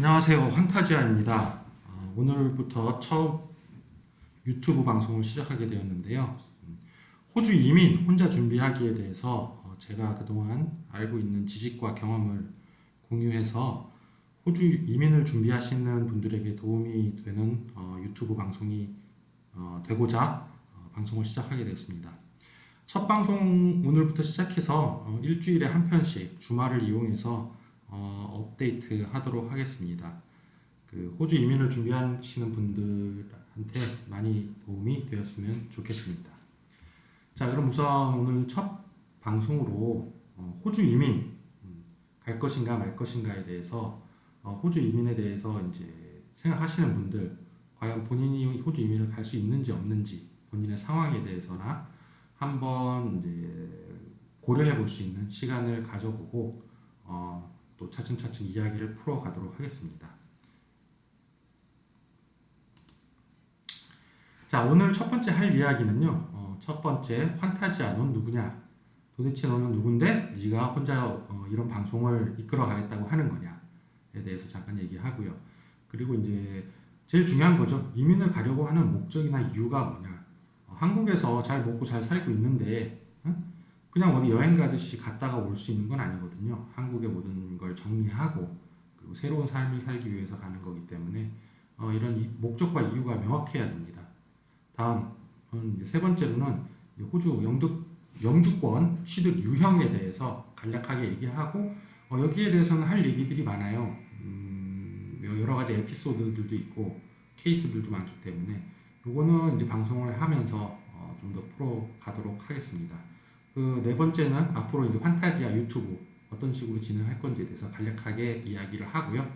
안녕하세요. 환타지아입니다. 오늘부터 처음 유튜브 방송을 시작하게 되었는데요. 호주 이민 혼자 준비하기에 대해서 제가 그동안 알고 있는 지식과 경험을 공유해서 호주 이민을 준비하시는 분들에게 도움이 되는 유튜브 방송이 되고자 방송을 시작하게 되었습니다. 첫 방송 오늘부터 시작해서 일주일에 한 편씩 주말을 이용해서 업데이트 하도록 하겠습니다. 그 호주 이민을 준비하시는 분들한테 많이 도움이 되었으면 좋겠습니다. 자, 그럼 우선 오늘 첫 방송으로 호주 이민 갈 것인가 말 것인가에 대해서 호주 이민에 대해서 이제 생각하시는 분들 과연 본인이 호주 이민을 갈 수 있는지 없는지 본인의 상황에 대해서나 한번 이제 고려해 볼 수 있는 시간을 가져보고 또 차츰차츰 이야기를 풀어가도록 하겠습니다. 자, 오늘 첫 번째 할 이야기는요. 첫 번째, 환타지아, 넌 누구냐? 도대체 너는 누군데 네가 혼자 이런 방송을 이끌어 가겠다고 하는 거냐에 대해서 잠깐 얘기하고요. 그리고 이제 제일 중요한 거죠. 이민을 가려고 하는 목적이나 이유가 뭐냐? 한국에서 잘 먹고 잘 살고 있는데 그냥 어디 여행 가듯이 갔다가 올 수 있는 건 아니거든요. 한국의 모든 걸 정리하고 그리고 새로운 삶을 살기 위해서 가는 거기 때문에 이런 목적과 이유가 명확해야 됩니다. 다음 이제 세 번째로는 호주 영주권 취득 유형에 대해서 간략하게 얘기하고 여기에 대해서는 할 얘기들이 많아요. 여러 가지 에피소드들도 있고 케이스들도 많기 때문에 요거는 이제 방송을 하면서 좀 더 풀어가도록 하겠습니다. 그 네 번째는 앞으로 이제 환타지아 유튜브 어떤 식으로 진행할 건지에 대해서 간략하게 이야기를 하고요.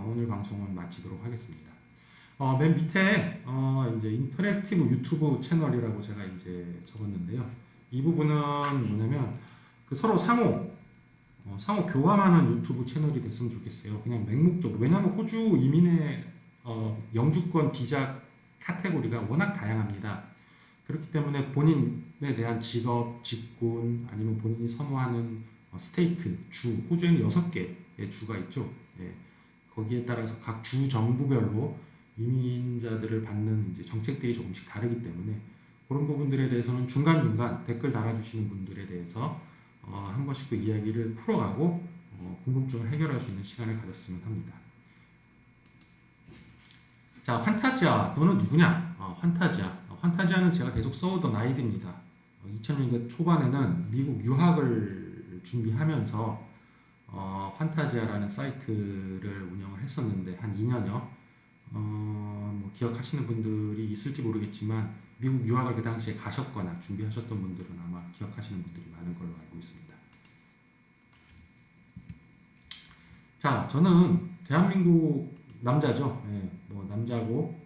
오늘 방송은 마치도록 하겠습니다. 맨 밑에 이제 인터랙티브 유튜브 채널이라고 제가 이제 적었는데요. 이 부분은 뭐냐면 그 서로 상호 교감하는 유튜브 채널이 됐으면 좋겠어요. 그냥 맹목적으로. 왜냐하면 호주 이민의 영주권 비자 카테고리가 워낙 다양합니다. 그렇기 때문에 본인에 대한 직업, 직군, 아니면 본인이 선호하는 스테이트, 주, 호주에는 6개의 주가 있죠. 예, 거기에 따라서 각 주 정부별로 이민자들을 받는 이제 정책들이 조금씩 다르기 때문에 그런 부분들에 대해서는 중간중간 댓글 달아주시는 분들에 대해서 한 번씩 또 이야기를 풀어가고 궁금증을 해결할 수 있는 시간을 가졌으면 합니다. 자, 환타지아, 너는 누구냐? 환타지아는 제가 계속 써오던 아이디입니다. 2000년대 초반에는 미국 유학을 준비하면서 환타지아라는 사이트를 운영을 했었는데 한 2년여 뭐 기억하시는 분들이 있을지 모르겠지만 미국 유학을 그 당시에 가셨거나 준비하셨던 분들은 아마 기억하시는 분들이 많은 걸로 알고 있습니다. 자, 저는 대한민국 남자죠. 예, 뭐 남자고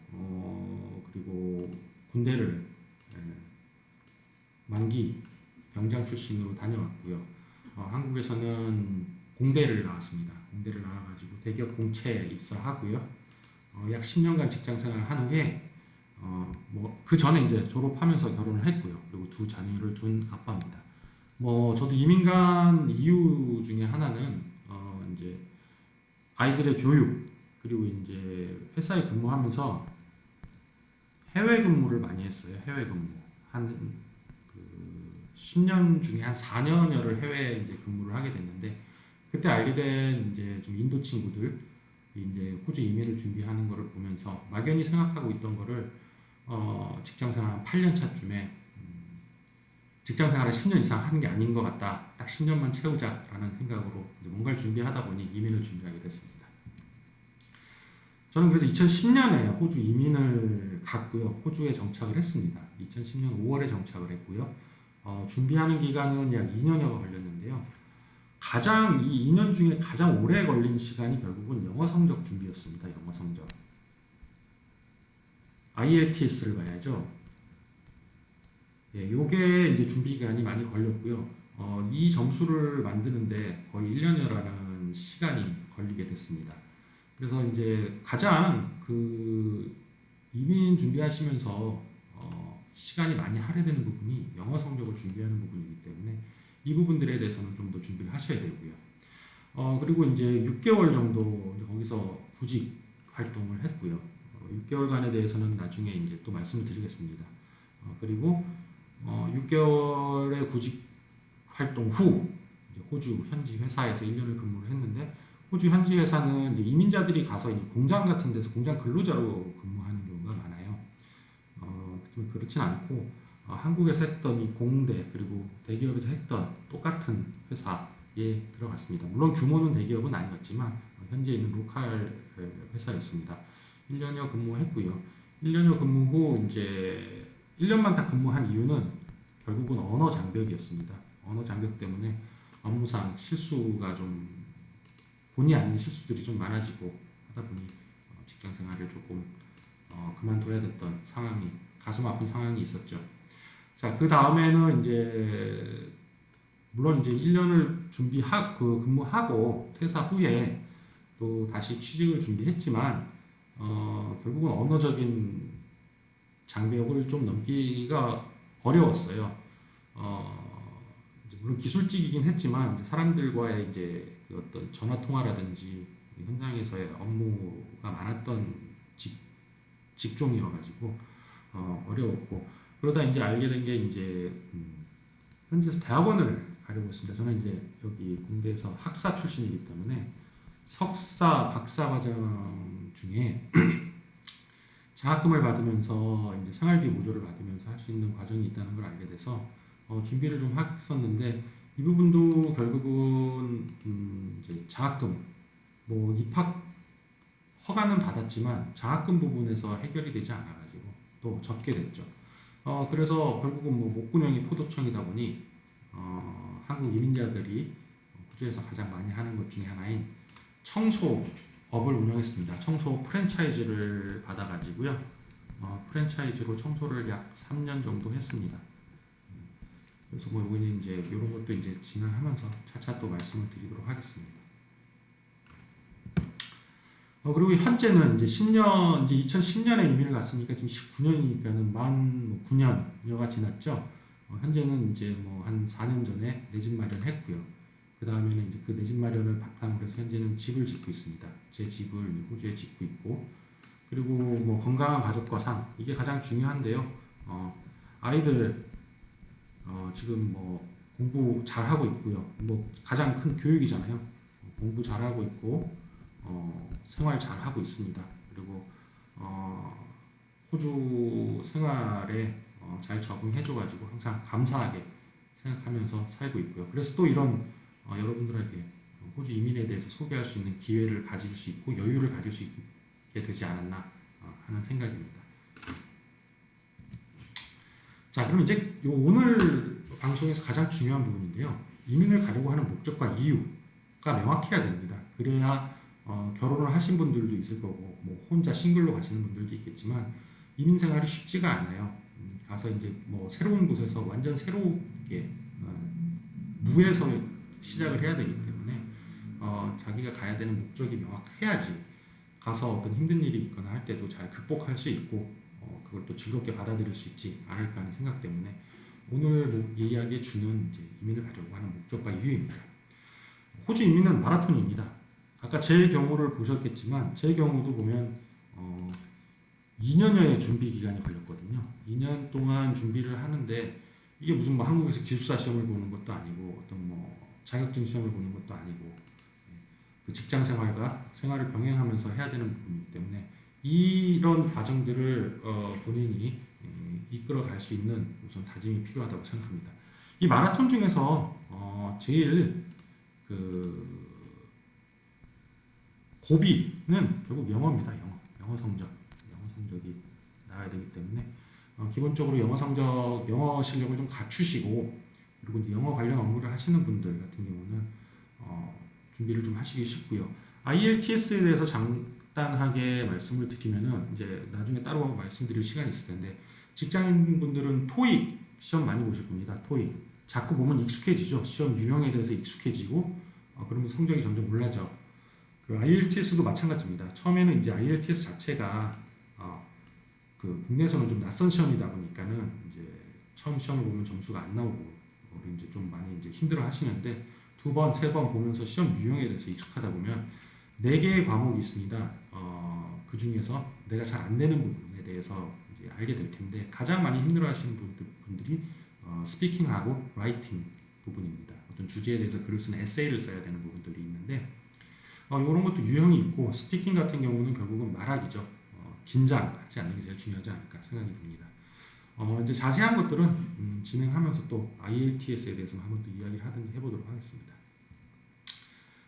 그리고 군대를 만기 병장 출신으로 다녀왔고요. 한국에서는 공대를 나왔습니다. 공대를 나와가지고 대기업 공채에 입사하고요. 약 10년간 직장 생활을 한 후에 뭐 그 전에 이제 졸업하면서 결혼을 했고요. 그리고 두 자녀를 둔 아빠입니다. 뭐 저도 이민 간 이유 중에 하나는 이제 아이들의 교육 그리고 이제 회사에 근무하면서 해외 근무를 많이 했어요. 해외 근무 한 그 10년 중에 한 4년여를 해외에 이제 근무를 하게 됐는데 그때 알게 된 이제 좀 인도 친구들 이제 호주 이민을 준비하는 거를 보면서 막연히 생각하고 있던 거를 직장생활 한 8년 차쯤에 직장생활을 10년 이상 하는 게 아닌 것 같다. 딱 10년만 채우자라는 생각으로 뭔가를 준비하다 보니 이민을 준비하게 됐습니다. 저는 그래서 2010년에 호주 이민을 갔고요. 호주에 정착을 했습니다. 2010년 5월에 정착을 했고요. 준비하는 기간은 약 2년여가 걸렸는데요. 이 2년 중에 가장 오래 걸린 시간이 결국은 영어 성적 준비였습니다. 영어 성적. IELTS를 봐야죠. 예, 요게 이제 준비 기간이 많이 걸렸고요. 이 점수를 만드는데 거의 1년여라는 시간이 걸리게 됐습니다. 그래서 이제 가장 그 이민 준비하시면서 시간이 많이 할애되는 부분이 영어 성적을 준비하는 부분이기 때문에 이 부분들에 대해서는 좀 더 준비를 하셔야 되고요. 그리고 이제 6개월 정도 이제 거기서 구직 활동을 했고요. 6개월간에 대해서는 나중에 이제 또 말씀을 드리겠습니다. 그리고 6개월의 구직 활동 후 이제 호주 현지 회사에서 1년을 근무를 했는데 호주 현지 회사는 이제 이민자들이 가서 이제 공장 같은 데서 공장 근로자로 근무하는 경우가 많아요. 좀 그렇진 않고 한국에서 했던 이 공대 그리고 대기업에서 했던 똑같은 회사에 들어갔습니다. 물론 규모는 대기업은 아니었지만 현재 있는 로컬 회사였습니다. 1년여 근무했고요. 1년여 근무 후 이제 1년만 딱 근무한 이유는 결국은 언어 장벽이었습니다. 언어 장벽 때문에 업무상 실수가 좀 본의 아닌 실수들이 좀 많아지고 하다 보니 직장 생활을 조금 그만둬야 됐던 상황이 가슴 아픈 상황이 있었죠. 자, 그 다음에는 이제 물론 이제 1년을 근무하고 퇴사 후에 또 다시 취직을 준비했지만 결국은 언어적인 장벽을 좀 넘기가 어려웠어요. 물론 기술직이긴 했지만 이제 사람들과의 이제 그 어떤 전화 통화라든지 현장에서의 업무가 많았던 직종이어가지고 어려웠고 그러다 이제 알게 된 게 이제 현지에서 대학원을 가려고 했습니다. 저는 이제 여기 공대에서 학사 출신이기 때문에 석사, 박사 과정 중에 장학금을 받으면서 이제 생활비 보조를 받으면서 할 수 있는 과정이 있다는 걸 알게 돼서 준비를 좀 했었는데 이 부분도 결국은 이제 장학금 뭐 입학 허가는 받았지만 장학금 부분에서 해결이 되지 않아가지고 또 접게 됐죠. 그래서 결국은 뭐 목구멍이 포도청이다 보니 한국 이민자들이 호주에서 가장 많이 하는 것 중에 하나인 청소업을 운영했습니다. 청소 프랜차이즈를 받아가지고요. 프랜차이즈로 청소를 약 3년 정도 했습니다. 그래서 뭐 이번에 이제 이런 것도 이제 진행하면서 차차 또 말씀을 드리도록 하겠습니다. 그리고 현재는 이제 10년, 이제 2010년에 이민을 갔으니까 지금 19년이니까는 만 9년여가 지났죠. 현재는 이제 뭐 한 4년 전에 내 집 마련했고요. 그 다음에는 이제 그 내 집 마련을 바탕으로 해서 현재는 집을 짓고 있습니다. 제 집을 호주에 짓고 있고, 그리고 뭐 건강한 가족과 삶, 이게 가장 중요한데요. 아이들, 지금 뭐 공부 잘하고 있고요. 뭐 가장 큰 교육이잖아요. 공부 잘하고 있고, 생활 잘하고 있습니다. 그리고 호주 생활에 잘 적응해줘가지고 항상 감사하게 생각하면서 살고 있고요. 그래서 또 이런 여러분들에게 호주 이민에 대해서 소개할 수 있는 기회를 가질 수 있고 여유를 가질 수 있게 되지 않았나 하는 생각입니다. 자, 그럼 이제 오늘 방송에서 가장 중요한 부분인데요. 이민을 가려고 하는 목적과 이유가 명확해야 됩니다. 그래야 결혼을 하신 분들도 있을 거고 뭐 혼자 싱글로 가시는 분들도 있겠지만 이민 생활이 쉽지가 않아요. 가서 이제 뭐 새로운 곳에서 완전 새롭게 무에서 시작을 해야 되기 때문에 자기가 가야 되는 목적이 명확해야지 가서 어떤 힘든 일이 있거나 할 때도 잘 극복할 수 있고 그걸 또 즐겁게 받아들일 수 있지 않을까 하는 생각 때문에 오늘 이야기에 주는 이제 이민을 가려고 하는 목적과 이유입니다. 호주 이민은 마라톤입니다. 아까 제 경우를 보셨겠지만 제 경우도 보면 2년여의 준비 기간이 걸렸거든요. 2년 동안 준비를 하는데 이게 무슨 뭐 한국에서 기숙사 시험을 보는 것도 아니고 어떤 뭐 자격증 시험을 보는 것도 아니고 그 직장 생활과 생활을 병행하면서 해야 되는 부분이기 때문에 이런 과정들을 본인이 이끌어 갈 수 있는 우선 다짐이 필요하다고 생각합니다. 이 마라톤 중에서 제일 그 고비는 결국 영어입니다. 영어 성적이 나와야 되기 때문에 기본적으로 영어 실력을 좀 갖추시고 그리고 이제 영어 관련 업무를 하시는 분들 같은 경우는 준비를 좀 하시기 쉽고요. IELTS에 대해서 간단하게 말씀을 드리면은 이제 나중에 따로 말씀드릴 시간이 있을 텐데 직장인 분들은 토익 시험 많이 보실 겁니다. 토익 자꾸 보면 익숙해지죠. 시험 유형에 대해서 익숙해지고 그러면 성적이 점점 올라져. 그 IELTS도 마찬가지입니다. 처음에는 이제 IELTS 자체가 그 국내에서는 좀 낯선 시험이다 보니까는 이제 처음 시험을 보면 점수가 안 나오고 이제 좀 많이 이제 힘들어 하시는데 두 번, 세 번 보면서 시험 유형에 대해서 익숙하다 보면 네 개의 과목이 있습니다. 그 중에서 내가 잘 안 되는 부분에 대해서 이제 알게 될 텐데 가장 많이 힘들어하시는 분들이 스피킹하고 라이팅 부분입니다. 어떤 주제에 대해서 글을 쓰는 에세이를 써야 되는 부분들이 있는데 이런 것도 유형이 있고 스피킹 같은 경우는 결국은 말하기죠. 긴장하지 않는 게 제일 중요하지 않을까 생각이 듭니다. 이제 자세한 것들은 진행하면서 또 IELTS에 대해서 한번 또 이야기를 하든지 해보도록 하겠습니다.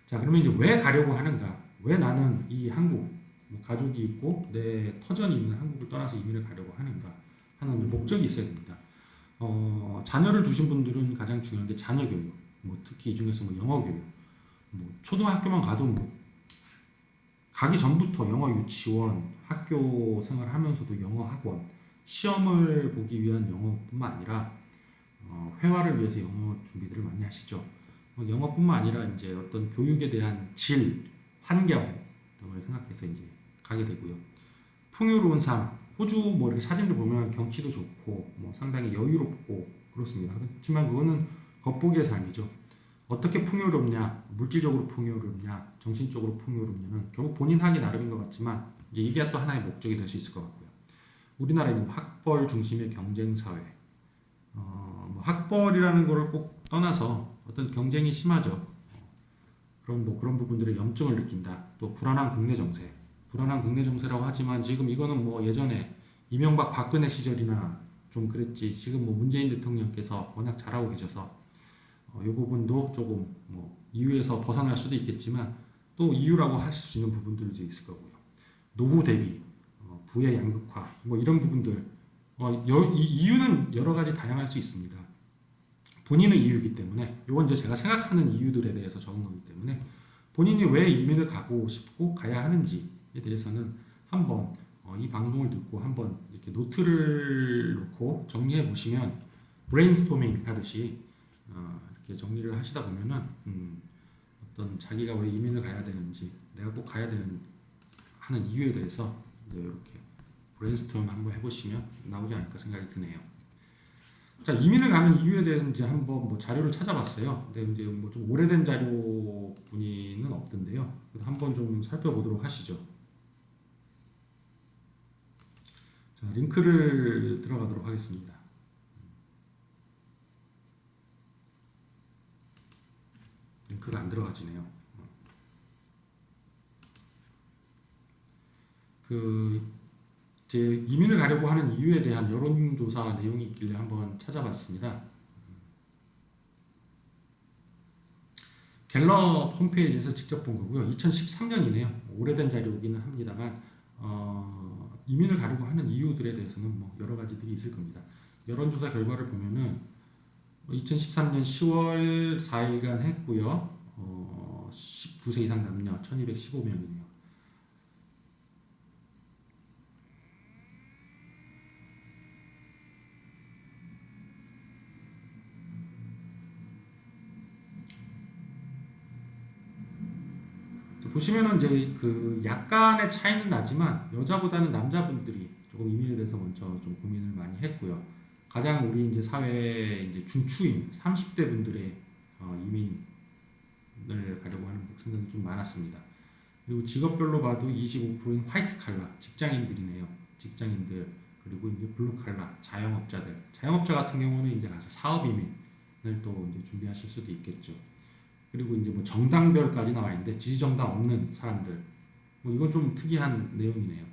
자, 그러면 이제 왜 가려고 하는가? 왜 나는 이 한국, 뭐 가족이 있고 내 터전이 있는 한국을 떠나서 이민을 가려고 하는가 하는 목적이 있어야 됩니다. 자녀를 두신 분들은 가장 중요한 게 자녀 교육, 뭐 특히 이 중에서 뭐 영어 교육, 뭐 초등학교만 가도 뭐 가기 전부터 영어 유치원, 학교 생활하면서도 영어 학원, 시험을 보기 위한 영어뿐만 아니라 회화를 위해서 영어 준비들을 많이 하시죠. 영어뿐만 아니라 이제 어떤 교육에 대한 질, 환경 등을 생각해서 이제 가게 되고요. 풍요로운 삶, 호주 뭐 이렇게 사진들 보면 경치도 좋고 뭐 상당히 여유롭고 그렇습니다. 그렇지만 그거는 겉보기의 삶이죠. 어떻게 풍요롭냐, 물질적으로 풍요롭냐, 정신적으로 풍요롭냐는 결국 본인 하기 나름인 것 같지만 이제 이게 또 하나의 목적이 될 수 있을 것 같고요. 우리나라는 학벌 중심의 경쟁 사회, 뭐 학벌이라는 거를 꼭 떠나서 어떤 경쟁이 심하죠. 그런 부분들의 염증을 느낀다. 또 불안한 국내 정세, 불안한 국내 정세라고 하지만 지금 이거는 뭐 예전에 이명박 박근혜 시절이나 좀 그랬지. 지금 뭐 문재인 대통령께서 워낙 잘하고 계셔서 이 부분도 조금 뭐 이유에서 벗어날 수도 있겠지만 또 이유라고 하실 수 있는 부분들도 있을 거고요. 노후 대비, 부의 양극화, 뭐 이런 부분들 이유는 여러 가지 다양할 수 있습니다. 본인의 이유이기 때문에 이건 이제 제가 생각하는 이유들에 대해서 적은 거기 때문에 본인이 왜 이민을 가고 싶고 가야 하는지에 대해서는 한번 이 방송을 듣고 한번 이렇게 노트를 놓고 정리해 보시면 브레인스토밍 하듯이 이렇게 정리를 하시다 보면은 어떤 자기가 왜 이민을 가야 되는지 내가 꼭 가야 되는 하는 이유에 대해서 이렇게 브레인스토밍 한번 해보시면 나오지 않을까 생각이 드네요. 자, 이민을 가는 이유에 대해서 이제 한번 뭐 자료를 찾아봤어요. 근데 이제 뭐 좀 오래된 자료뿐이는 없던데요. 한번 좀 살펴보도록 하시죠. 자, 링크를 들어가도록 하겠습니다. 링크가 안 들어가지네요. 제 이민을 가려고 하는 이유에 대한 여론조사 내용이 있길래 한번 찾아봤습니다. 갤럽 홈페이지에서 직접 본 거고요. 2013년이네요. 오래된 자료이기는 합니다만 이민을 가려고 하는 이유들에 대해서는 뭐 여러 가지들이 있을 겁니다. 여론조사 결과를 보면은 2013년 10월 4일간 했고요. 19세 이상 남녀 1215명이네요. 보시면은 이제 그 약간의 차이는 나지만 여자보다는 남자분들이 조금 이민에 대해서 먼저 좀 고민을 많이 했고요. 가장 우리 이제 사회의 이제 중추인 30대 분들의 이민을 가려고 하는 생각이 좀 많았습니다. 그리고 직업별로 봐도 25%인 화이트 칼라 직장인들이네요. 직장인들 그리고 이제 블루 칼라 자영업자들. 자영업자 같은 경우는 이제 가서 사업 이민을 또 이제 준비하실 수도 있겠죠. 그리고 이제 뭐 정당별까지 나와 있는데 지지정당 없는 사람들 뭐 이건 좀 특이한 내용이네요.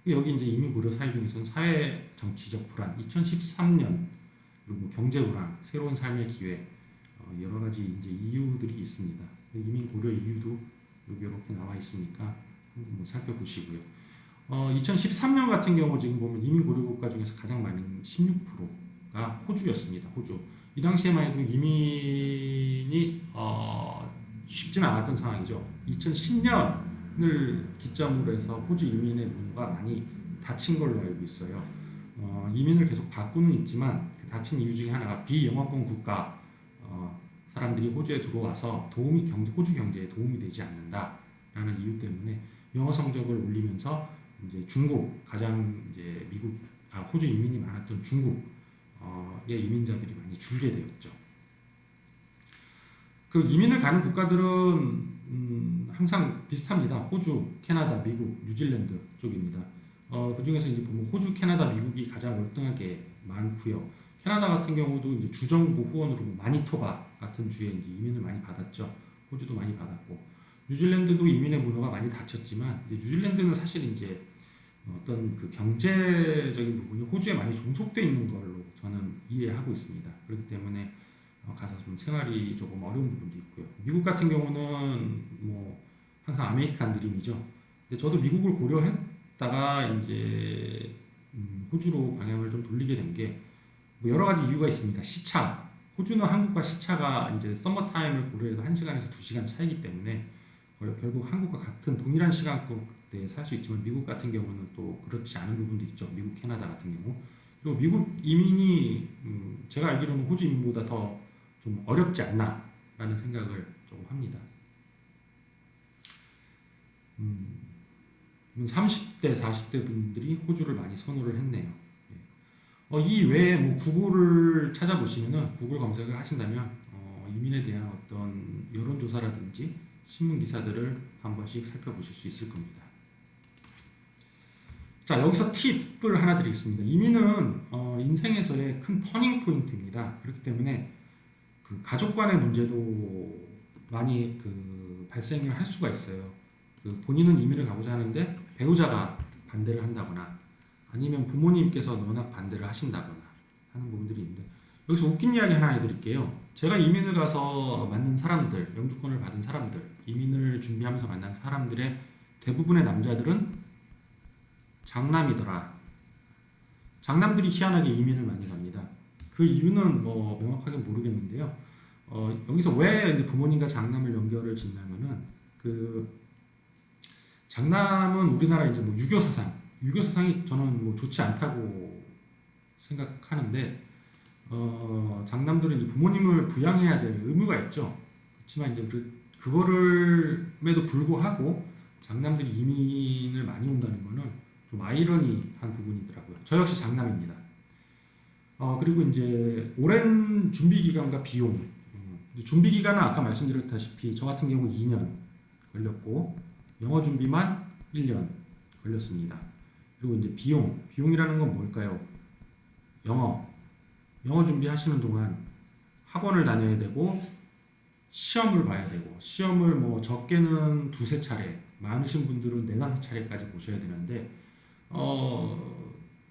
여기 이제 이민 고려 사회 중에서는 사회 정치적 불안, 2013년 그리고 뭐 경제 불안, 새로운 삶의 기회 여러 가지 이제 이유들이 있습니다. 이민 고려 이유도 여기 이렇게 나와 있으니까 뭐 살펴보시고요. 2013년 같은 경우 지금 보면 이민 고려 국가 중에서 가장 많은 16%가 호주였습니다. 호주. 이 당시에만 해도 이민이 쉽지는 않았던 상황이죠. 2010년을 기점으로 해서 호주 이민의 문화가 많이 닫힌 걸로 알고 있어요. 이민을 계속 받고는 있지만 그 닫힌 이유 중에 하나가 비영어권 국가 사람들이 호주에 들어와서 호주 경제에 도움이 되지 않는다라는 이유 때문에 영어 성적을 올리면서 이제 중국 가장 이제 호주 이민이 많았던 중국 이민자들이 많이 줄게 되었죠. 그 이민을 가는 국가들은 항상 비슷합니다. 호주, 캐나다, 미국, 뉴질랜드 쪽입니다. 그 중에서 이제 보면 호주, 캐나다, 미국이 가장 월등하게 많고요. 캐나다 같은 경우도 이제 주정부 후원으로 마니토바 같은 주에 이제 이민을 많이 받았죠. 호주도 많이 받았고, 뉴질랜드도 이민의 문화가 많이 닫혔지만, 이제 뉴질랜드는 사실 이제 어떤 그 경제적인 부분이 호주에 많이 종속돼 있는 걸로 저는 이해하고 있습니다. 그렇기 때문에 가서 좀 생활이 조금 어려운 부분도 있고요. 미국 같은 경우는 뭐 항상 아메리칸 드림이죠. 근데 저도 미국을 고려했다가 이제 호주로 방향을 좀 돌리게 된 게 뭐 여러 가지 이유가 있습니다. 시차. 호주는 한국과 시차가 이제 서머 타임을 고려해도 1시간에서 2시간 차이기 때문에 결국 한국과 같은 동일한 시간대에 살 수 있지만 미국 같은 경우는 또 그렇지 않은 부분도 있죠. 미국, 캐나다 같은 경우. 그리고 미국 이민이 제가 알기로는 호주 이민보다 더 좀 어렵지 않나라는 생각을 조금 합니다. 30대, 40대 분들이 호주를 많이 선호를 했네요. 이 외에 뭐 구글을 찾아보시면은 구글 검색을 하신다면 이민에 대한 어떤 여론조사라든지 신문 기사들을 한 번씩 살펴보실 수 있을 겁니다. 자, 여기서 팁을 하나 드리겠습니다. 이민은 인생에서의 큰 터닝 포인트입니다. 그렇기 때문에 그 가족 간의 문제도 많이 그 발생을 할 수가 있어요. 그 본인은 이민을 가고자 하는데 배우자가 반대를 한다거나 아니면 부모님께서 워낙 반대를 하신다거나 하는 부분들이 있는데 여기서 웃긴 이야기 하나 해드릴게요. 제가 이민을 가서 만난 사람들, 영주권을 받은 사람들, 이민을 준비하면서 만난 사람들의 대부분의 남자들은 장남이더라. 장남들이 희한하게 이민을 많이 갑니다. 그 이유는 뭐 명확하게 모르겠는데요. 여기서 왜 이제 부모님과 장남을 연결을 짓냐면은 그 장남은 우리나라 이제 뭐 유교 사상이 저는 뭐 좋지 않다고 생각하는데 장남들은 이제 부모님을 부양해야 될 의무가 있죠. 그렇지만 이제 그거를에도 불구하고 장남들이 이민을 많이 온다는 거는 좀 아이러니한 부분이더라고요. 저 역시 장남입니다. 그리고 이제 오랜 준비 기간과 비용. 준비 기간은 아까 말씀드렸다시피 저 같은 경우 2년 걸렸고 영어 준비만 1년 걸렸습니다. 그리고 이제 비용이라는 건 뭘까요? 영어 준비하시는 동안 학원을 다녀야 되고 시험을 봐야 되고 시험을 뭐 적게는 2-3차례, 많으신 분들은 4-5차례까지 보셔야 되는데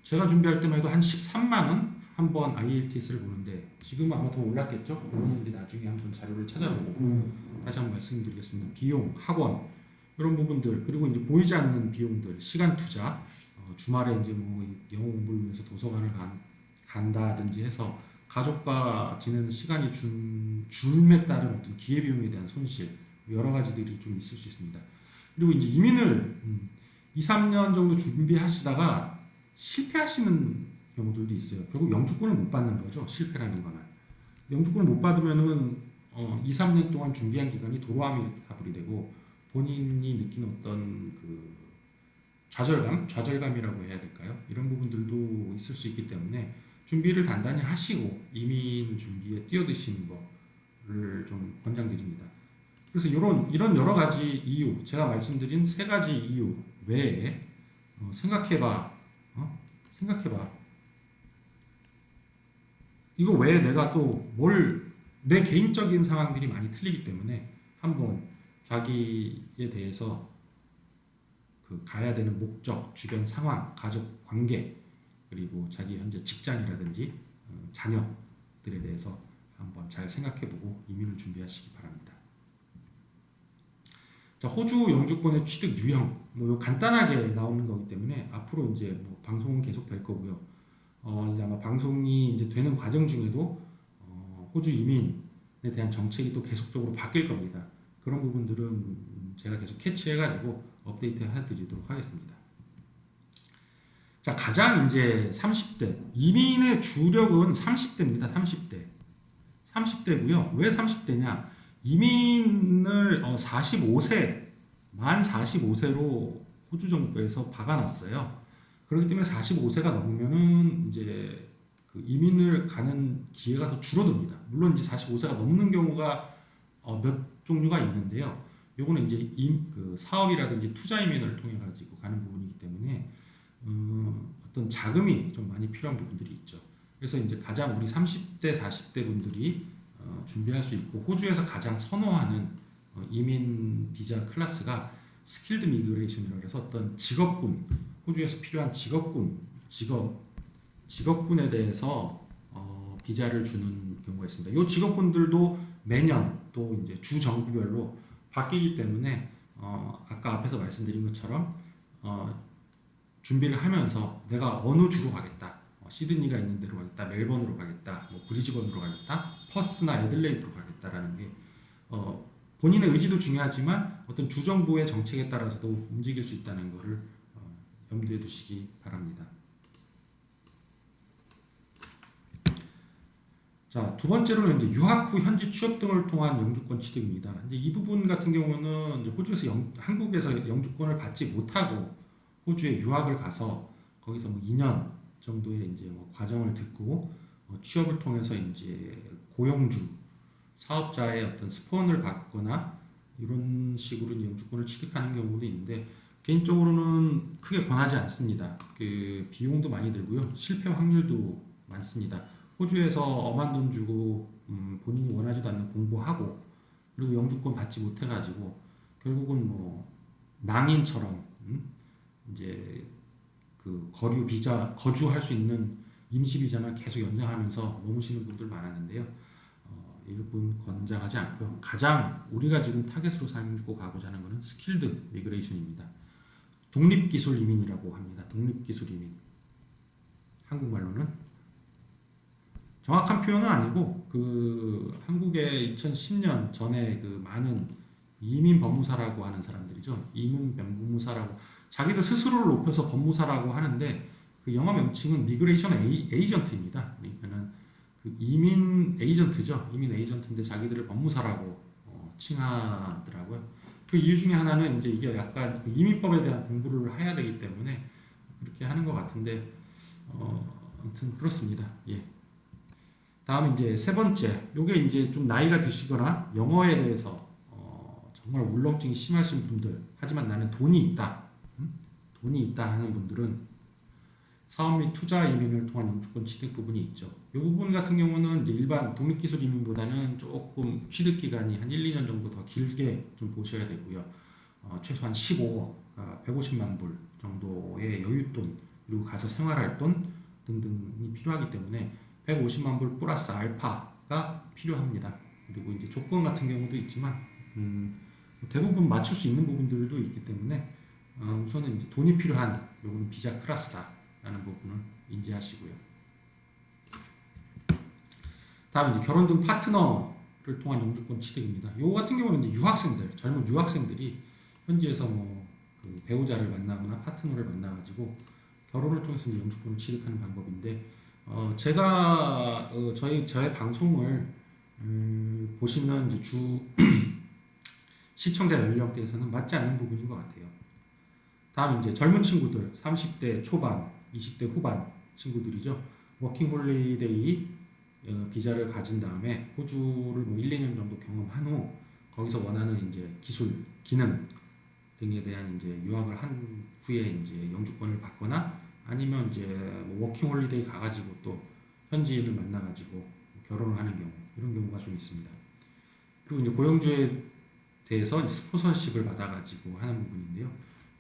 제가 준비할 때만 해도 한 13만 원 한 번 IELTS를 보는데 지금은 아마 더 올랐겠죠? 그거는 나중에 한번 자료를 찾아보고 다시 한번 말씀드리겠습니다. 비용, 학원 이런 부분들 그리고 이제 보이지 않는 비용들, 시간 투자, 주말에 이제 뭐 영어 공부를 위해서 도서관을 간다든지 해서 가족과 지내는 시간이 줄에 따른 어떤 기회비용에 대한 손실 여러 가지들이 좀 있을 수 있습니다. 그리고 이제 이민을 2-3년 정도 준비하시다가 실패하시는 경우들도 있어요. 결국 영주권을 못 받는 거죠. 실패라는 거는. 영주권을 못 받으면은 2-3년 동안 준비한 기간이 도로함이 가불이 되고 본인이 느끼는 어떤 그 좌절감이라고 해야 될까요? 이런 부분들도 있을 수 있기 때문에 준비를 단단히 하시고 이민 준비에 뛰어드시는 거를 좀 권장드립니다. 그래서 이런 여러 가지 이유, 제가 말씀드린 3가지 이유 외에 생각해봐. 이거 외에 내가 또 내 개인적인 상황들이 많이 틀리기 때문에 한번 자기에 대해서 그 가야 되는 목적, 주변 상황, 가족 관계, 그리고 자기 현재 직장이라든지 자녀들에 대해서 한번 잘 생각해보고 이민을 준비하시기 바랍니다. 자, 호주 영주권의 취득 유형, 뭐 간단하게 나오는 거기 때문에 앞으로 이제 뭐 방송은 계속 될 거고요. 이제 아마 방송이 이제 되는 과정 중에도 호주 이민에 대한 정책이 또 계속적으로 바뀔 겁니다. 그런 부분들은 제가 계속 캐치해가지고 업데이트 해드리도록 하겠습니다. 자, 가장 이제 30대 이민의 주력은 30대입니다. 30대고요. 왜 30대냐? 이민을 만 45세로 호주 정부에서 박아놨어요. 그렇기 때문에 45세가 넘으면은 이제 그 이민을 가는 기회가 더 줄어듭니다. 물론 이제 45세가 넘는 경우가 몇 종류가 있는데요. 요거는 이제 그 사업이라든지 투자 이면을 통해 가지고 가는 부분이기 때문에 어떤 자금이 좀 많이 필요한 부분들이 있죠. 그래서 이제 가장 우리 30대, 40대 분들이 준비할 수 있고 호주에서 가장 선호하는 이민 비자 클래스가 스킬드 미그레이션이라고 해서 어떤 직업군, 호주에서 필요한 직업군에 대해서 비자를 주는 경우가 있습니다. 이 직업군들도 매년 또 이제 주 정부별로 바뀌기 때문에 아까 앞에서 말씀드린 것처럼 준비를 하면서 내가 어느 주로 가겠다, 시드니가 있는 데로 가겠다, 멜번으로 가겠다, 뭐 브리즈번으로 가겠다, 퍼스나 애들레이드로 가겠다라는 게 본인의 의지도 중요하지만 어떤 주정부의 정책에 따라서도 움직일 수 있다는 것을 염두에 두시기 바랍니다. 자, 두 번째로는 이제 유학 후 현지 취업 등을 통한 영주권 취득입니다. 이제 이 부분 같은 경우는 이제 호주에서 한국에서 영주권을 받지 못하고 호주에 유학을 가서 거기서 뭐 2년 정도의 이제 뭐 과정을 듣고 취업을 통해서 이제 고용주 사업자의 어떤 스폰을 받거나 이런 식으로 영주권을 취득하는 경우도 있는데 개인적으로는 크게 권하지 않습니다. 그 비용도 많이 들고요, 실패 확률도 많습니다. 호주에서 엄한 돈 주고 본인이 원하지도 않는 공부하고 그리고 영주권 받지 못해가지고 결국은 뭐 낭인처럼 이제 그 거류 비자 거주할 수 있는 임시 비자만 계속 연장하면서 머무시는 분들 많았는데요. 일본 권장하지 않고요. 가장 우리가 지금 타겟으로 삼고 가고자 하는 것은 스킬드 미그레이션입니다. 독립기술 이민이라고 합니다. 독립기술 이민. 한국말로는 정확한 표현은 아니고 그 한국의 2010년 전에 그 많은 이민 법무사라고 하는 사람들이죠. 이민 법무사라고 자기들 스스로를 높여서 법무사라고 하는데 그 영어 명칭은 미그레이션 에이전트입니다. 그러니까는 그 이민 에이전트죠. 이민 에이전트인데 자기들을 법무사라고 칭하더라고요. 그 이유 중에 하나는 이제 이게 약간 이민법에 대한 공부를 해야 되기 때문에 그렇게 하는 것 같은데 아무튼 그렇습니다. 예. 다음 이제 세 번째, 요게 이제 좀 나이가 드시거나 영어에 대해서 정말 울렁증이 심하신 분들, 하지만 나는 돈이 있다, 돈이 있다 하는 분들은 사업 및 투자 이민을 통한 영주권 취득 부분이 있죠. 이 부분 같은 경우는 이제 일반 독립기술 이민보다는 조금 취득 기간이 한 1, 2년 정도 더 길게 좀 보셔야 되고요. 최소한 15억, 150만 불 정도의 여윳돈, 그리고 가서 생활할 돈 등등이 필요하기 때문에 150만 불 플러스 알파가 필요합니다. 그리고 이제 조건 같은 경우도 있지만 대부분 맞출 수 있는 부분들도 있기 때문에 우선은 이제 돈이 필요한 요거는 비자 클래스다라는 부분을 인지하시고요. 다음 이제 결혼 등 파트너를 통한 영주권 취득입니다. 요거 같은 경우는 이제 유학생들, 젊은 유학생들이 현지에서 뭐 그 배우자를 만나거나 파트너를 만나가지고 결혼을 통해서 이제 영주권을 취득하는 방법인데 제가 저의 방송을 보시는 이제 주 시청자 연령대에서는 맞지 않는 부분인 것 같아요. 다음 이제 젊은 친구들, 30대 초반, 20대 후반 친구들이죠. 워킹 홀리데이 비자를 가진 다음에 호주를 뭐 1, 2년 정도 경험한 후 거기서 원하는 이제 기술, 기능 등에 대한 이제 유학을 한 후에 이제 영주권을 받거나 아니면 이제 뭐 워킹 홀리데이 가가지고 또 현지인을 만나가지고 결혼을 하는 경우, 이런 경우가 좀 있습니다. 그리고 이제 고용주에 대해서 스폰서십을 받아가지고 하는 부분인데요.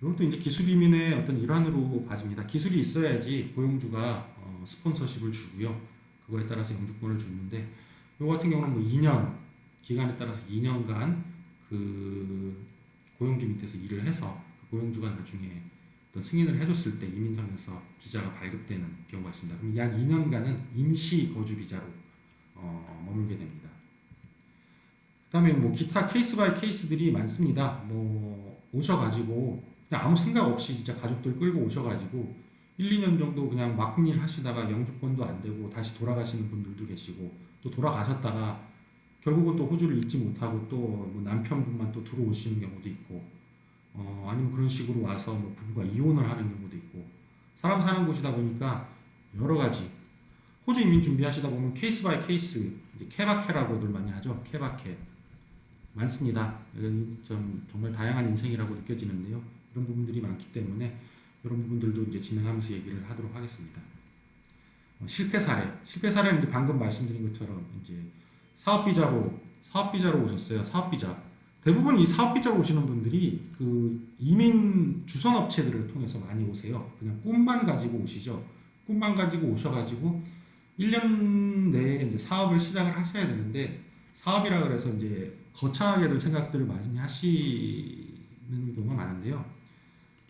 이것도 이제 기술 이민의 어떤 일환으로 봐집니다. 기술이 있어야지 고용주가 스폰서십을 주고요. 그거에 따라서 영주권을 주는데, 이 같은 경우는 뭐 2년 기간에 따라서 2년간 그 고용주 밑에서 일을 해서 그 고용주가 나중에 어떤 승인을 해줬을 때 이민성에서 비자가 발급되는 경우가 있습니다. 그럼 약 2년간은 임시 거주 비자로 머물게 됩니다. 그다음에 뭐 기타 케이스 바이 케이스들이 많습니다. 뭐 오셔가지고 그냥 아무 생각 없이 진짜 가족들 끌고 오셔가지고 1, 2년 정도 그냥 막일 하시다가 영주권도 안 되고 다시 돌아가시는 분들도 계시고, 또 돌아가셨다가 결국은 또 호주를 잊지 못하고 또뭐 남편분만 또 들어오시는 경우도 있고, 아니면 그런 식으로 와서 뭐 부부가 이혼을 하는 경우도 있고, 사람 사는 곳이다 보니까 여러 가지 호주 이민 준비하시다 보면 케이스 바이 케이스, 이제 케바케라고들 많이 하죠. 케바케. 많습니다. 좀 정말 다양한 인생이라고 느껴지는데요. 이런 부분들이 많기 때문에 이런 부분들도 이제 진행하면서 얘기를 하도록 하겠습니다. 실패 사례는 이제 방금 말씀드린 것처럼 이제 사업비자로 오셨어요. 사업비자. 대부분 이 사업비자로 오시는 분들이 그 이민 주선업체들을 통해서 많이 오세요. 그냥 꿈만 가지고 오시죠. 꿈만 가지고 오셔가지고 1년 내에 이제 사업을 시작을 하셔야 되는데 사업이라 그래서 이제 거창하게들 생각들을 많이 하시는 경우가 많은데요.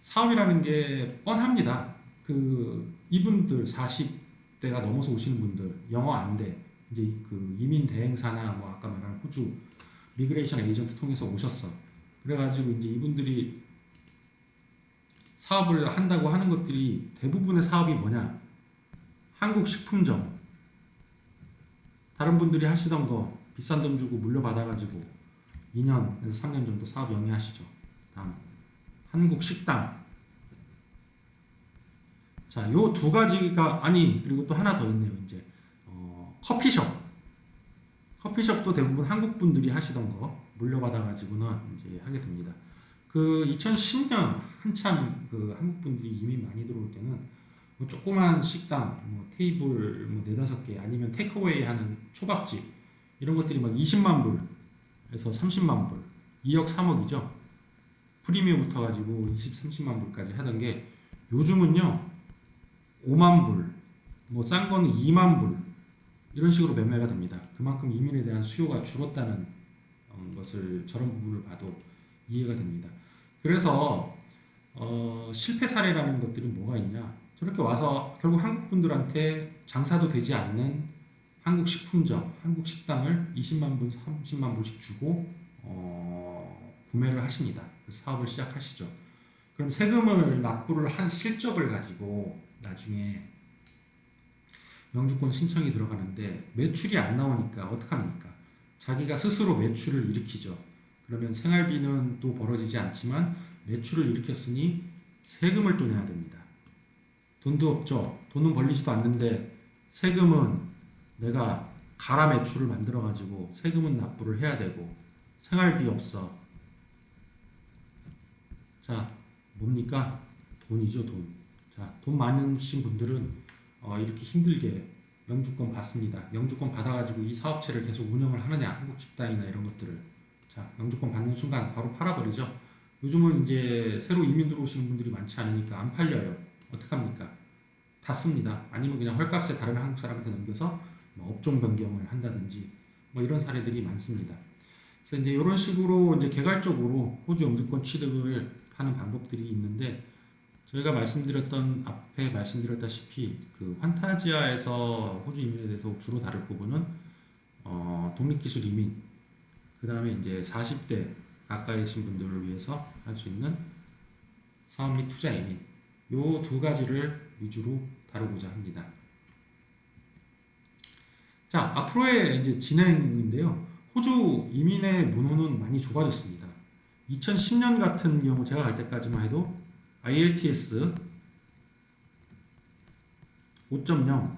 사업이라는 게 뻔합니다. 그 이분들 40대가 넘어서 오시는 분들 영어 안 돼. 이제 그 이민 대행사나 뭐 아까 말한 호주 미그레이션 에이전트 통해서 오셨어. 그래가지고 이제 이분들이 사업을 한다고 하는 것들이 대부분의 사업이 뭐냐? 한국 식품점. 다른 분들이 하시던 거 비싼 돈 주고 물려받아가지고 2년에서 3년 정도 사업 영위하시죠. 다음 한국 식당. 자, 요 두 가지가 아니 그리고 또 하나 더 있네요. 이제 커피숍. 커피숍도 대부분 한국 분들이 하시던 거 물려받아가지고는 이제 하게 됩니다. 그 2010년 한참 그 한국 분들이 이미 많이 들어올 때는 뭐 조그만 식당, 뭐 테이블 뭐 4-5개 아니면 테이크어웨이 하는 초밥집 이런 것들이 막 20만 불에서 30만 불, 2억 3억이죠. 프리미엄 붙어가지고 20, 30만 불까지 하던 게 요즘은요 5만 불, 뭐 싼 거는 2만 불 이런 식으로 매매가 됩니다. 그만큼 이민에 대한 수요가 줄었다는 것을 저런 부분을 봐도 이해가 됩니다. 그래서 실패 사례라는 것들이 뭐가 있냐? 저렇게 와서 결국 한국 분들한테 장사도 되지 않는 한국 식품점, 한국 식당을 20만 불, 30만 불씩 주고 구매를 하십니다. 그래서 사업을 시작하시죠. 그럼 세금을 납부를 한 실적을 가지고 나중에 영주권 신청이 들어가는데 매출이 안 나오니까 어떡합니까? 자기가 스스로 매출을 일으키죠. 그러면 생활비는 또 벌어지지 않지만 매출을 일으켰으니 세금을 또 내야 됩니다. 돈도 없죠. 돈은 벌리지도 않는데 세금은 내가 가라 매출을 만들어가지고 세금은 납부를 해야 되고 생활비 없어. 자, 뭡니까? 돈이죠, 돈. 자, 돈 많으신 분들은 이렇게 힘들게 영주권 받습니다. 영주권 받아가지고 이 사업체를 계속 운영을 하느냐, 한국 식당이나 이런 것들을. 자, 영주권 받는 순간 바로 팔아버리죠. 요즘은 이제 새로 이민 들어오시는 분들이 많지 않으니까 안 팔려요. 어떡합니까? 닫습니다. 아니면 그냥 헐값에 다른 한국 사람한테 넘겨서 뭐 업종 변경을 한다든지 뭐 이런 사례들이 많습니다. 그래서 이제 이런 식으로 이제 개괄적으로 호주 영주권 취득을 하는 방법들이 있는데 저희가 앞에 말씀드렸다시피 그 환타지아에서 호주 이민에 대해서 주로 다룰 부분은 독립기술 이민, 그 다음에 이제 40대 가까이신 분들을 위해서 할 수 있는 사업 및 투자 이민, 요 두 가지를 위주로 다루고자 합니다. 자, 앞으로의 이제 진행인데요. 호주 이민의 문호는 많이 좁아졌습니다. 2010년 같은 경우 제가 갈 때까지만 해도 IELTS 5.0,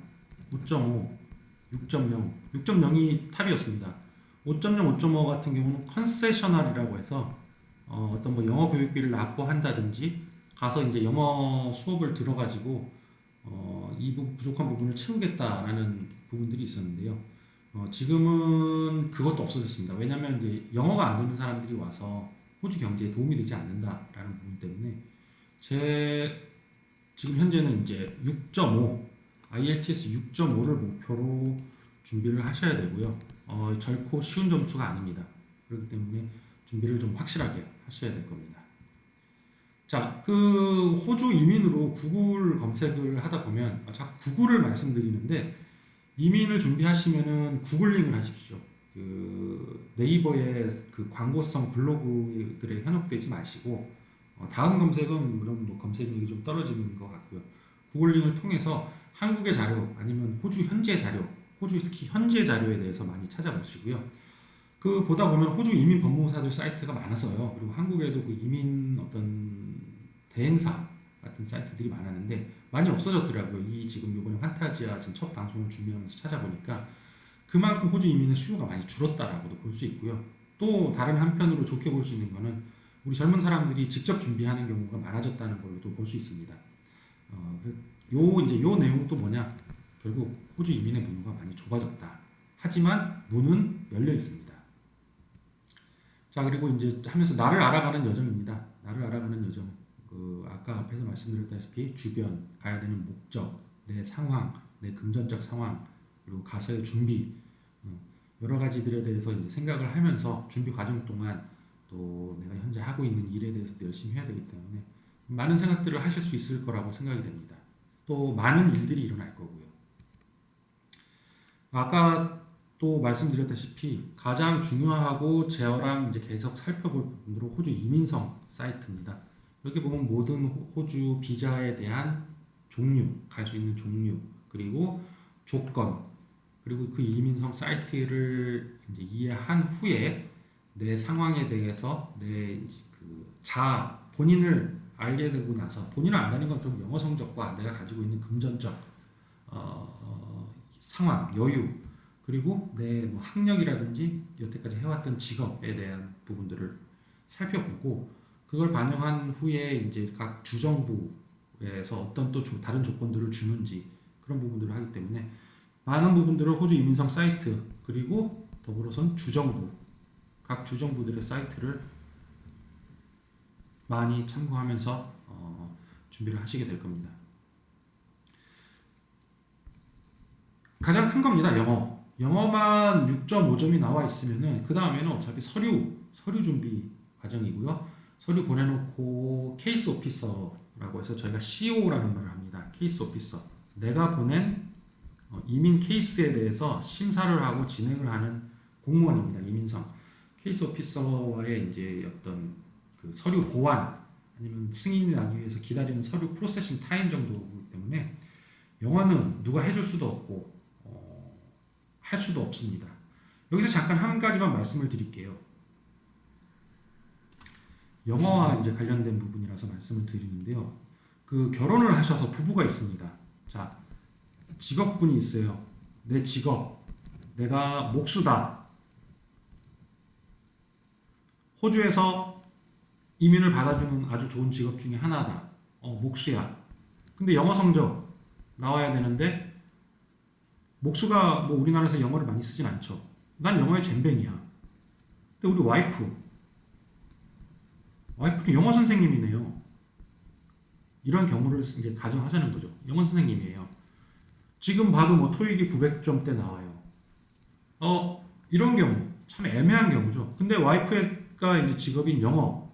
5.5, 6.0, 6.0이 탑이었습니다. 5.0, 5.5 같은 경우는 컨세셔널이라고 해서 어떤 뭐 영어 교육비를 납부한다든지 가서 이제 영어 수업을 들어가지고 이 부족한 부분을 채우겠다라는 부분들이 있었는데요. 지금은 그것도 없어졌습니다. 왜냐하면 이제 영어가 안 되는 사람들이 와서 호주 경제에 도움이 되지 않는다라는 부분 때문에 지금 현재는 이제 6.5, IELTS 6.5를 목표로 준비를 하셔야 되고요. 결코 쉬운 점수가 아닙니다. 그렇기 때문에 준비를 좀 확실하게 하셔야 될 겁니다. 자, 그 호주 이민으로 구글 검색을 하다 보면 자꾸 구글을 말씀드리는데 이민을 준비하시면은 구글링을 하십시오. 그 네이버의 그 광고성 블로그들에 현혹되지 마시고 다음 검색은 물론 뭐 검색력이 좀 떨어지는 것 같고요. 구글링을 통해서 한국의 자료 아니면 호주 현재 자료, 호주 특히 현재 자료에 대해서 많이 찾아보시고요. 그 보다 보면 호주 이민 법무사들 사이트가 많아서요. 그리고 한국에도 그 이민 어떤 대행사 같은 사이트들이 많았는데 많이 없어졌더라고요. 이 지금 이번에 환타지아 지금 첫 방송을 준비하면서 찾아보니까 그만큼 호주 이민의 수요가 많이 줄었다라고도 볼 수 있고요. 또 다른 한편으로 좋게 볼 수 있는 거는 우리 젊은 사람들이 직접 준비하는 경우가 많아졌다는 걸로도 볼 수 있습니다. 요 내용도 뭐냐? 결국 호주 이민의 문화가 많이 좁아졌다. 하지만 문은 열려 있습니다. 자, 그리고 이제 하면서 나를 알아가는 여정입니다. 나를 알아가는 여정. 아까 앞에서 말씀드렸다시피 주변, 가야 되는 목적, 내 상황, 내 금전적 상황, 그리고 가서의 준비, 여러 가지들에 대해서 이제 생각을 하면서 준비 과정 동안 또 내가 현재 하고 있는 일에 대해서도 열심히 해야 되기 때문에 많은 생각들을 하실 수 있을 거라고 생각이 됩니다. 또 많은 일들이 일어날 거고요. 아까 또 말씀드렸다시피 가장 중요하고 저랑 이제 계속 살펴볼 부분으로 호주 이민성 사이트입니다. 여기 보면 모든 호주 비자에 대한 종류, 갈 수 있는 종류, 그리고 조건, 그리고 그 이민성 사이트를 이제 이해한 후에 내 상황에 대해서 본인을 알게 되고 나서 본인을 안다는 건 좀 영어 성적과 내가 가지고 있는 금전적 상황, 여유, 그리고 내 뭐 학력이라든지 여태까지 해왔던 직업에 대한 부분들을 살펴보고 그걸 반영한 후에 이제 각 주정부에서 어떤 또 다른 조건들을 주는지 그런 부분들을 하기 때문에 많은 부분들을 호주 이민성 사이트 그리고 더불어선 주정부 각 주정부들의 사이트를 많이 참고하면서 준비를 하시게 될 겁니다. 가장 큰 겁니다. 영어만 6.5점이 나와 있으면은 그 다음에는 어차피 서류 준비 과정이고요. 서류 보내놓고 케이스 오피서라고 해서 저희가 CO라는 말을 합니다. 케이스 오피서. 내가 보낸 이민 케이스에 대해서 심사를 하고 진행을 하는 공무원입니다. 이민성. 케이스 오피서와의 이제 어떤 그 서류 보완 아니면 승인이 나기 위해서 기다리는 서류 프로세싱 타임 정도이기 때문에 영어는 누가 해줄 수도 없고 할 수도 없습니다. 여기서 잠깐 한 가지만 말씀을 드릴게요. 영어와 이제 관련된 부분이라서 말씀을 드리는데요. 그 결혼을 하셔서 부부가 있습니다. 자, 직업군이 있어요. 내 직업, 내가 목수다. 호주에서 이민을 받아주는 아주 좋은 직업 중에 하나다. 목수야. 근데 영어 성적 나와야 되는데 목수가 뭐 우리나라에서 영어를 많이 쓰진 않죠. 난 영어에 젬병이야. 근데 우리 와이프도 영어 선생님이네요. 이런 경우를 이제 가정하자는 거죠. 영어 선생님이에요. 지금 봐도 뭐 토익이 900점대 나와요. 이런 경우 참 애매한 경우죠. 근데 와이프가 이제 직업인 영어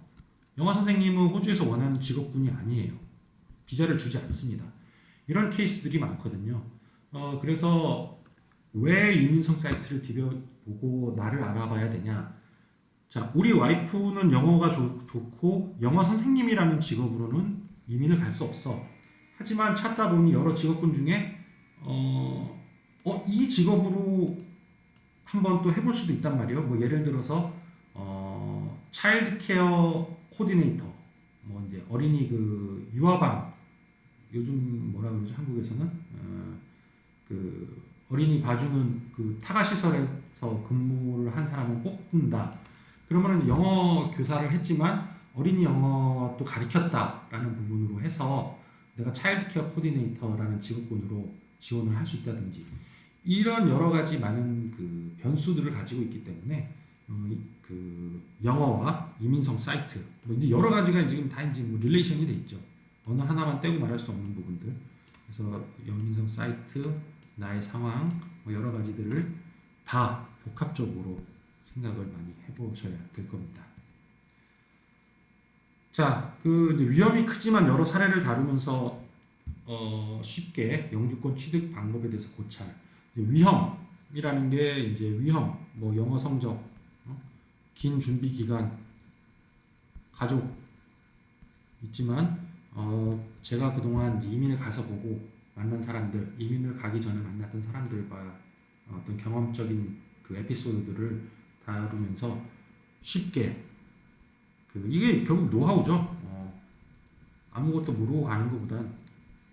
선생님은 호주에서 원하는 직업군이 아니에요. 비자를 주지 않습니다. 이런 케이스들이 많거든요. 그래서 왜 이민성 사이트를 디벼보고 나를 알아봐야 되냐? 자, 우리 와이프는 영어가 좋고 영어 선생님이라는 직업으로는 이민을 갈 수 없어. 하지만 찾다 보니 여러 직업군 중에 이 직업으로 한번 또 해볼 수도 있단 말이에요. 뭐 예를 들어서 차일드 케어 코디네이터, 뭐 이제 어린이 그 유아방 요즘 뭐라 그러죠? 한국에서는 그 어린이 봐주는 그 타가 시설에서 근무를 한 사람을 뽑는다. 그러면은 영어 교사를 했지만 어린이 영어도 가르쳤다라는 부분으로 해서 내가 차일드 케어 코디네이터라는 직업군으로 지원을 할 수 있다든지 이런 여러 가지 많은 그 변수들을 가지고 있기 때문에 그 영어와 이민성 사이트 뭐 이제 여러 가지가 지금 다 이제 뭐 릴레이션이 돼 있죠. 어느 하나만 떼고 말할 수 없는 부분들. 그래서 이민성 사이트, 나의 상황, 뭐 여러 가지들을 다 복합적으로 생각을 많이 해보셔야 될 겁니다. 자, 그 이제 위험이 크지만 여러 사례를 다루면서 쉽게 영주권 취득 방법에 대해서 고찰. 위험이라는 게 이제 뭐 영어 성적, 긴 준비 기간, 가족 있지만 제가 그동안 이민을 가서 보고 만난 사람들, 이민을 가기 전에 만났던 사람들과 어떤 경험적인 그 에피소드들을 다루면서 쉽게 이게 결국 노하우죠. 아무것도 모르고 가는 것보단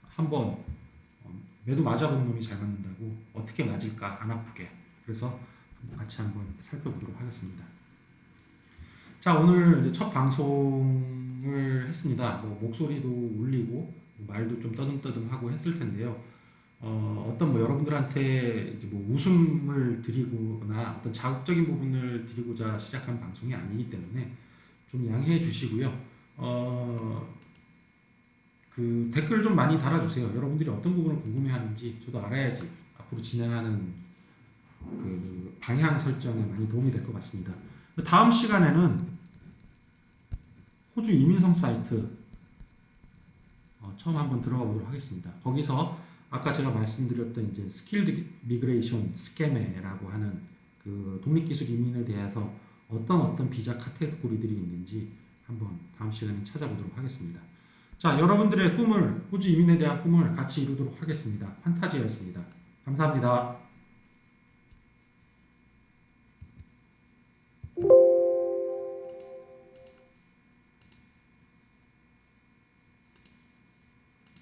한번 매도 맞아본 놈이 잘 맞는다고 어떻게 맞을까 안 아프게 그래서 같이 한번 살펴보도록 하겠습니다. 자, 오늘 이제 첫 방송을 했습니다. 뭐 목소리도 울리고 말도 좀 떠듬떠듬하고 했을 텐데요. 어떤 뭐 여러분들한테 이제 뭐 웃음을 드리거나 어떤 자극적인 부분을 드리고자 시작한 방송이 아니기 때문에 좀 양해해 주시고요. 그 댓글 좀 많이 달아주세요. 여러분들이 어떤 부분을 궁금해하는지 저도 알아야지 앞으로 진행하는 그 방향 설정에 많이 도움이 될 것 같습니다. 다음 시간에는 호주 이민성 사이트 처음 한번 들어가 보도록 하겠습니다. 거기서 아까 제가 말씀드렸던 이제 스킬드 미그레이션 스캐메라고 하는 그 독립기술 이민에 대해서 어떤 비자 카테고리들이 있는지 한번 다음 시간에 찾아보도록 하겠습니다. 자, 여러분들의 꿈을 호주 이민에 대한 꿈을 같이 이루도록 하겠습니다. 판타지였습니다. 감사합니다.